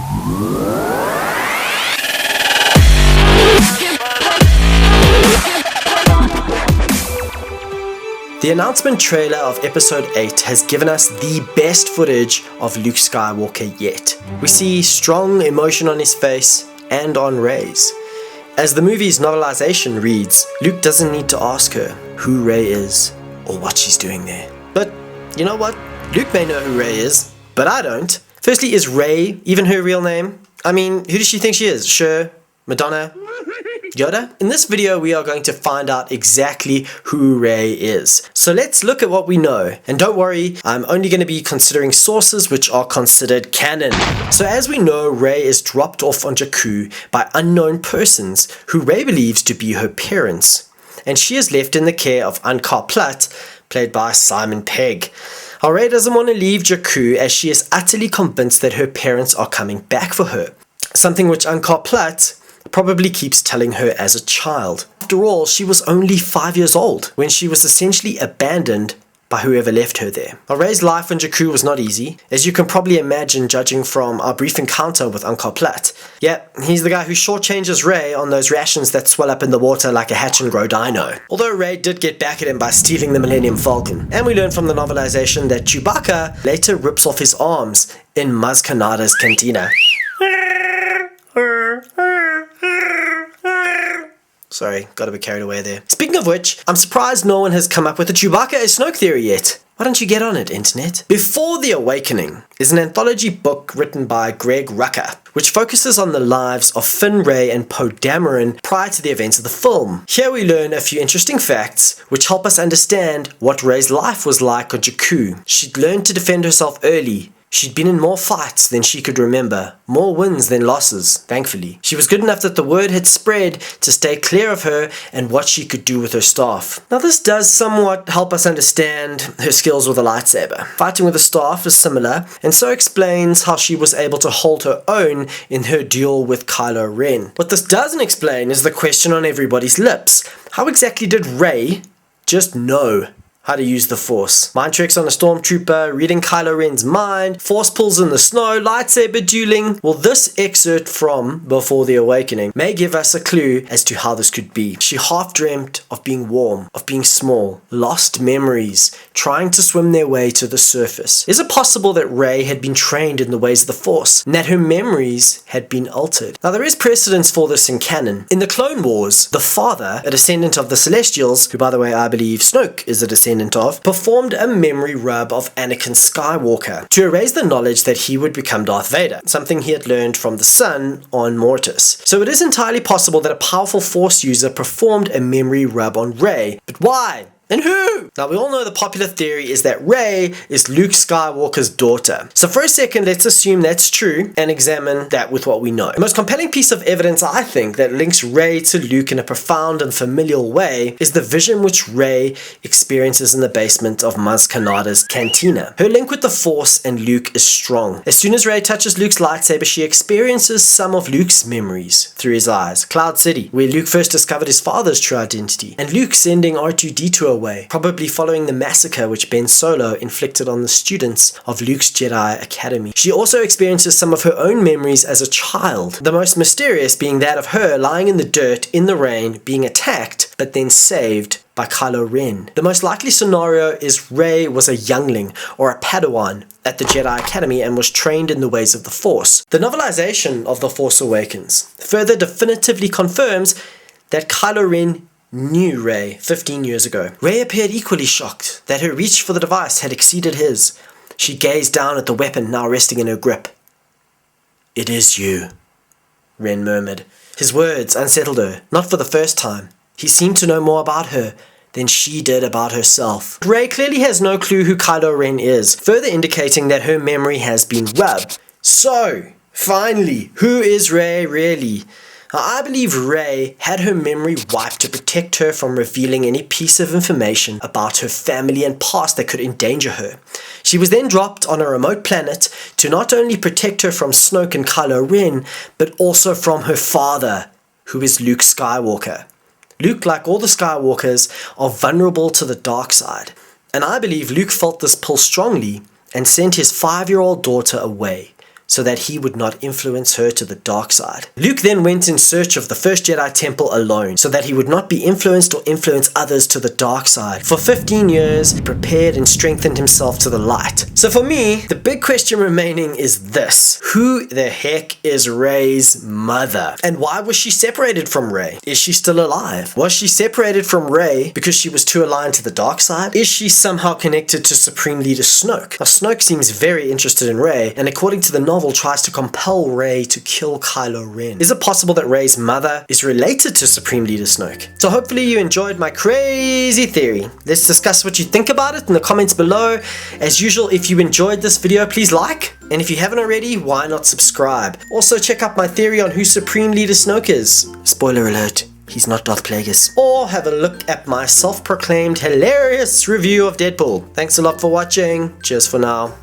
The announcement trailer of episode 8 has given us the best footage of Luke Skywalker yet. We see strong emotion on his face and on Rey's. As the movie's novelization reads, Luke doesn't need to ask her who Rey is or what she's doing there. But you know what? Luke may know who Rey is, but I don't. Firstly, is Rey even her real name? I mean, who does she think she is? Cher? Madonna? Yoda? In this video, we are going to find out exactly who Rey is. So let's look at what we know. And don't worry, I'm only going to be considering sources which are considered canon. So as we know, Rey is dropped off on Jakku by unknown persons who Rey believes to be her parents. And she is left in the care of Unkar Plutt, played by Simon Pegg. Rey doesn't want to leave Jakku as she is utterly convinced that her parents are coming back for her. Something which Unkar Plutt probably keeps telling her as a child. After all, she was only 5 years old when she was essentially abandoned by whoever left her there. Rey's life on Jakku was not easy, as you can probably imagine judging from our brief encounter with Unkar Plutt. Yep, he's the guy who shortchanges Rey on those rations that swell up in the water like a hatch and grow dino. Although Rey did get back at him by stealing the Millennium Falcon. And we learn from the novelization that Chewbacca later rips off his arms in Maz Kanata's cantina. Sorry, got a bit carried away there. Speaking of which, I'm surprised no one has come up with a Chewbacca is Snoke theory yet. Why don't you get on it, internet? Before the Awakening is an anthology book written by Greg Rucka, which focuses on the lives of Finn, Rey, and Poe Dameron prior to the events of the film. Here we learn a few interesting facts which help us understand what Rey's life was like on Jakku. She'd learned to defend herself early. She'd been in more fights than she could remember, more wins than losses, thankfully. She was good enough that the word had spread to stay clear of her and what she could do with her staff. Now this does somewhat help us understand her skills with a lightsaber. Fighting with a staff is similar, and so explains how she was able to hold her own in her duel with Kylo Ren. What this doesn't explain is the question on everybody's lips. How exactly did Rey just know how to use the Force? Mind tricks on a stormtrooper, reading Kylo Ren's mind, Force pulls in the snow, lightsaber dueling. Well, this excerpt from Before the Awakening may give us a clue as to how this could be. She half dreamt of being warm, of being small, lost memories, trying to swim their way to the surface. Is it possible that Rey had been trained in the ways of the Force, and that her memories had been altered? Now there is precedence for this in canon. In the Clone Wars, the father, a descendant of the Celestials, who by the way I believe Snoke is a descendant of, performed a memory rub of Anakin Skywalker to erase the knowledge that he would become Darth Vader, something he had learned from the son on Mortis. So it is entirely possible that a powerful Force user performed a memory rub on Rey. But why? And who? Now we all know the popular theory is that Rey is Luke Skywalker's daughter. So for a second, let's assume that's true and examine that with what we know. The most compelling piece of evidence I think that links Rey to Luke in a profound and familial way is the vision which Rey experiences in the basement of Maz Kanata's cantina. Her link with the Force and Luke is strong. As soon as Rey touches Luke's lightsaber, she experiences some of Luke's memories through his eyes. Cloud City, where Luke first discovered his father's true identity, and Luke sending R2-D2 away, probably following the massacre which Ben Solo inflicted on the students of Luke's Jedi Academy. She also experiences some of her own memories as a child, the most mysterious being that of her lying in the dirt in the rain, being attacked, but then saved by Kylo Ren. The most likely scenario is Rey was a youngling or a Padawan at the Jedi Academy and was trained in the ways of the Force. The novelization of The Force Awakens further definitively confirms that Kylo Ren knew Rey 15 years ago. Rey appeared equally shocked that her reach for the device had exceeded his. She gazed down at the weapon now resting in her grip. "It is you," Ren murmured. His words unsettled her, not for the first time. He seemed to know more about her than she did about herself. Rey clearly has no clue who Kylo Ren is, further indicating that her memory has been rubbed. So, finally, who is Rey really? Now, I believe Rey had her memory wiped to protect her from revealing any piece of information about her family and past that could endanger her. She was then dropped on a remote planet to not only protect her from Snoke and Kylo Ren, but also from her father, who is Luke Skywalker. Luke, like all the Skywalkers, are vulnerable to the dark side, and I believe Luke felt this pull strongly and sent his 5-year-old daughter away, so that he would not influence her to the dark side. Luke then went in search of the first Jedi temple alone, so that he would not be influenced or influence others to the dark side. For 15 years, he prepared and strengthened himself to the light. So for me, the big question remaining is this: who the heck is Rey's mother? And why was she separated from Rey? Is she still alive? Was she separated from Rey because she was too aligned to the dark side? Is she somehow connected to Supreme Leader Snoke? Now, Snoke seems very interested in Rey, and according to the novel, tries to compel Rey to kill Kylo Ren. Is it possible that Rey's mother is related to Supreme Leader Snoke? So hopefully you enjoyed my crazy theory. Let's discuss what you think about it in the comments below. As usual, if you enjoyed this video, please like. And if you haven't already, why not subscribe? Also check out my theory on who Supreme Leader Snoke is. Spoiler alert, he's not Darth Plagueis. Or have a look at my self-proclaimed hilarious review of Deadpool. Thanks a lot for watching. Cheers for now.